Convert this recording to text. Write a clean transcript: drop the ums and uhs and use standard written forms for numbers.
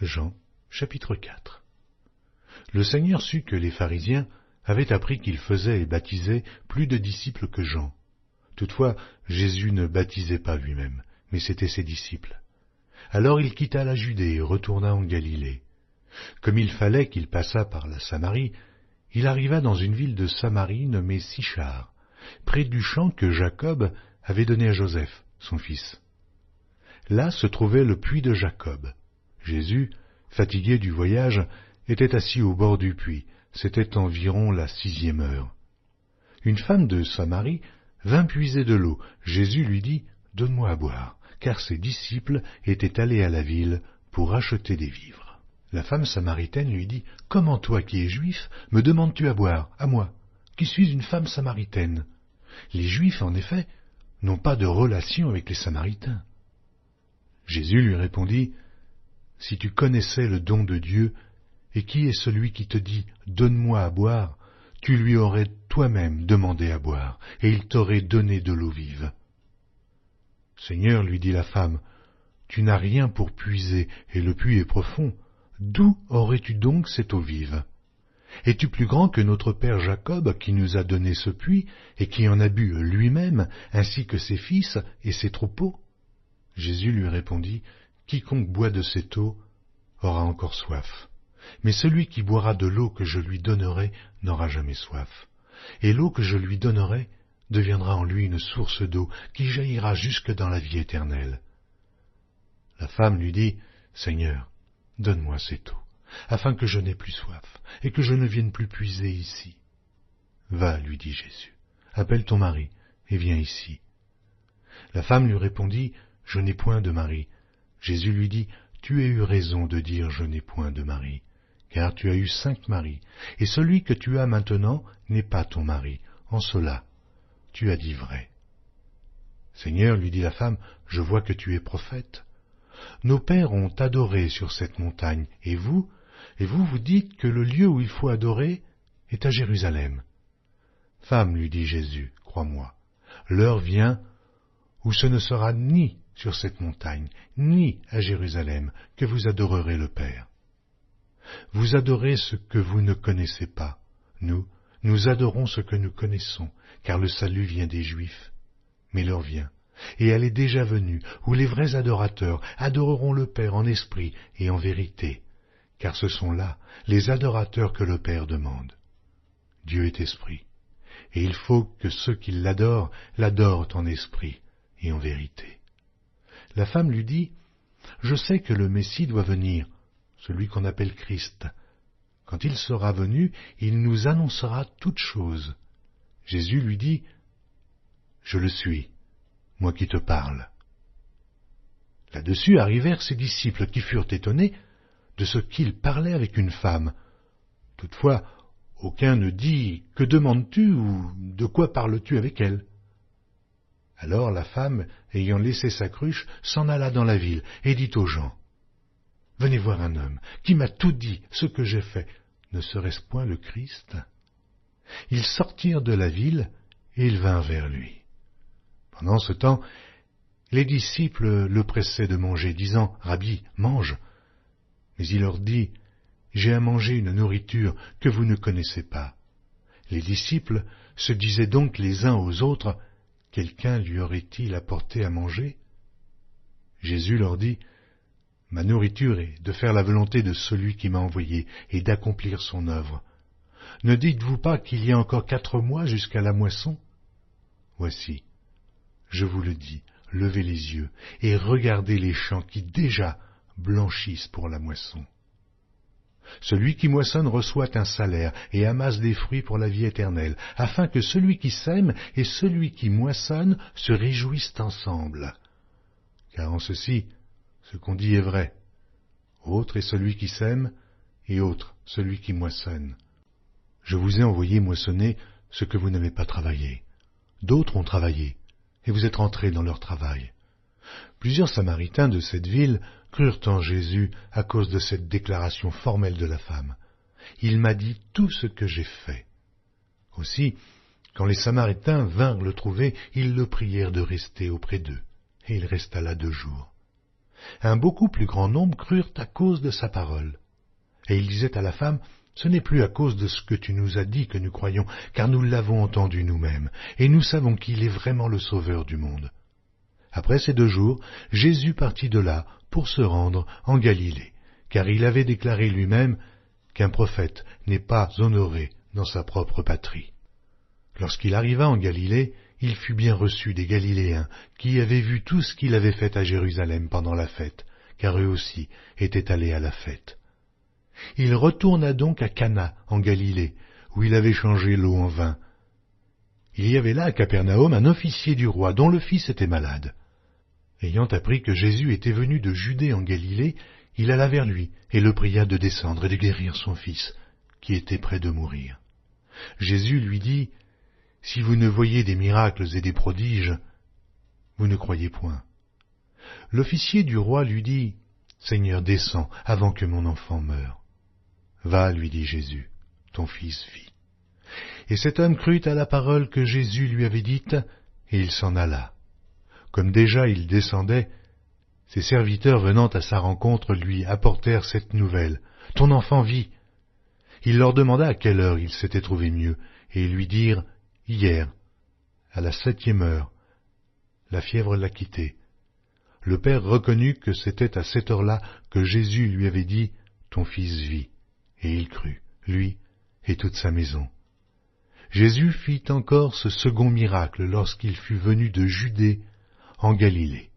Jean, chapitre 4. Le Seigneur sut que les pharisiens avaient appris qu'il faisait et baptisait plus de disciples que Jean. Toutefois, Jésus ne baptisait pas lui-même, mais c'étaient ses disciples. Alors il quitta la Judée et retourna en Galilée. Comme il fallait qu'il passât par la Samarie, il arriva dans une ville de Samarie nommée Sichar, près du champ que Jacob avait donné à Joseph, son fils. Là se trouvait le puits de Jacob. Jésus, fatigué du voyage, était assis au bord du puits. C'était environ la 6e heure. Une femme de Samarie vint puiser de l'eau. Jésus lui dit « Donne-moi à boire », car ses disciples étaient allés à la ville pour acheter des vivres. La femme samaritaine lui dit « Comment toi qui es juif, me demandes-tu à boire, à moi, qui suis une femme samaritaine ?» Les Juifs, en effet, n'ont pas de relation avec les Samaritains. Jésus lui répondit « Si tu connaissais le don de Dieu, et qui est celui qui te dit « Donne-moi à boire », tu lui aurais toi-même demandé à boire, et il t'aurait donné de l'eau vive. « Seigneur, lui dit la femme, tu n'as rien pour puiser, et le puits est profond. D'où aurais-tu donc cette eau vive? Es-tu plus grand que notre père Jacob, qui nous a donné ce puits, et qui en a bu lui-même, ainsi que ses fils et ses troupeaux ?» Jésus lui répondit, « Quiconque boit de cette eau aura encore soif. Mais celui qui boira de l'eau que je lui donnerai n'aura jamais soif. Et l'eau que je lui donnerai deviendra en lui une source d'eau qui jaillira jusque dans la vie éternelle. » La femme lui dit, « Seigneur, donne-moi cette eau, afin que je n'aie plus soif, et que je ne vienne plus puiser ici. » « Va, lui dit Jésus, appelle ton mari, et viens ici. » La femme lui répondit, « Je n'ai point de mari. » Jésus lui dit, « Tu as eu raison de dire « Je n'ai point de mari », car tu as eu 5 maris, et celui que tu as maintenant n'est pas ton mari. En cela, tu as dit vrai. » « Seigneur, lui dit la femme, je vois que tu es prophète. Nos pères ont adoré sur cette montagne, et vous vous dites que le lieu où il faut adorer est à Jérusalem. Femme, lui dit Jésus, crois-moi, l'heure vient où ce ne sera ni sur cette montagne, ni à Jérusalem, que vous adorerez le Père. Vous adorez ce que vous ne connaissez pas. Nous adorons ce que nous connaissons, car le salut vient des Juifs. Mais l'heure vient, et elle est déjà venue, où les vrais adorateurs adoreront le Père en esprit et en vérité, car ce sont là les adorateurs que le Père demande. Dieu est esprit, et il faut que ceux qui l'adorent en esprit et en vérité. La femme lui dit, « Je sais que le Messie doit venir, celui qu'on appelle Christ. Quand il sera venu, il nous annoncera toutes choses. » Jésus lui dit, « Je le suis, moi qui te parle. » Là-dessus arrivèrent ses disciples qui furent étonnés de ce qu'il parlait avec une femme. Toutefois, aucun ne dit « Que demandes-tu » ou « De quoi parles-tu avec elle ?» Alors la femme, ayant laissé sa cruche, s'en alla dans la ville et dit aux gens, « Venez voir un homme qui m'a tout dit ce que j'ai fait. Ne serait-ce point le Christ ?» Ils sortirent de la ville et ils vinrent vers lui. Pendant ce temps, les disciples le pressaient de manger, disant, « Rabbi, mange !» Mais il leur dit, « J'ai à manger une nourriture que vous ne connaissez pas. » Les disciples se disaient donc les uns aux autres, « Quelqu'un lui aurait-il apporté à manger ?» Jésus leur dit, « Ma nourriture est de faire la volonté de celui qui m'a envoyé et d'accomplir son œuvre. Ne dites-vous pas qu'il y a encore 4 mois jusqu'à la moisson? Voici, je vous le dis, levez les yeux et regardez les champs qui déjà blanchissent pour la moisson. Celui qui moissonne reçoit un salaire et amasse des fruits pour la vie éternelle, afin que celui qui sème et celui qui moissonne se réjouissent ensemble. Car en ceci, ce qu'on dit est vrai. Autre est celui qui sème, et autre celui qui moissonne. Je vous ai envoyé moissonner ce que vous n'avez pas travaillé. D'autres ont travaillé, et vous êtes rentrés dans leur travail. » Plusieurs Samaritains de cette ville crurent en Jésus à cause de cette déclaration formelle de la femme. « Il m'a dit tout ce que j'ai fait. » Aussi, quand les Samaritains vinrent le trouver, ils le prièrent de rester auprès d'eux, et il resta là 2 jours. Un beaucoup plus grand nombre crurent à cause de sa parole. Et il disait à la femme, « Ce n'est plus à cause de ce que tu nous as dit que nous croyons, car nous l'avons entendu nous-mêmes, et nous savons qu'il est vraiment le Sauveur du monde. » Après ces 2 jours, Jésus partit de là pour se rendre en Galilée, car il avait déclaré lui-même qu'un prophète n'est pas honoré dans sa propre patrie. Lorsqu'il arriva en Galilée, il fut bien reçu des Galiléens qui avaient vu tout ce qu'il avait fait à Jérusalem pendant la fête, car eux aussi étaient allés à la fête. Il retourna donc à Cana en Galilée, où il avait changé l'eau en vin. Il y avait là à Capernaum un officier du roi dont le fils était malade. Ayant appris que Jésus était venu de Judée en Galilée, il alla vers lui et le pria de descendre et de guérir son fils, qui était près de mourir. Jésus lui dit, « Si vous ne voyez des miracles et des prodiges, vous ne croyez point. » L'officier du roi lui dit, « Seigneur, descends avant que mon enfant meure. » « Va, lui dit Jésus, ton fils vit. » Et cet homme crut à la parole que Jésus lui avait dite, et il s'en alla. Comme déjà il descendait, ses serviteurs venant à sa rencontre lui apportèrent cette nouvelle, « Ton enfant vit. » Il leur demanda à quelle heure il s'était trouvé mieux, et ils lui dirent, « Hier, à la 7e heure, la fièvre l'a quitté. » Le père reconnut que c'était à cette heure-là que Jésus lui avait dit, « Ton fils vit. » Et il crut, lui et toute sa maison. Jésus fit encore ce second miracle lorsqu'il fut venu de Judée en Galilée.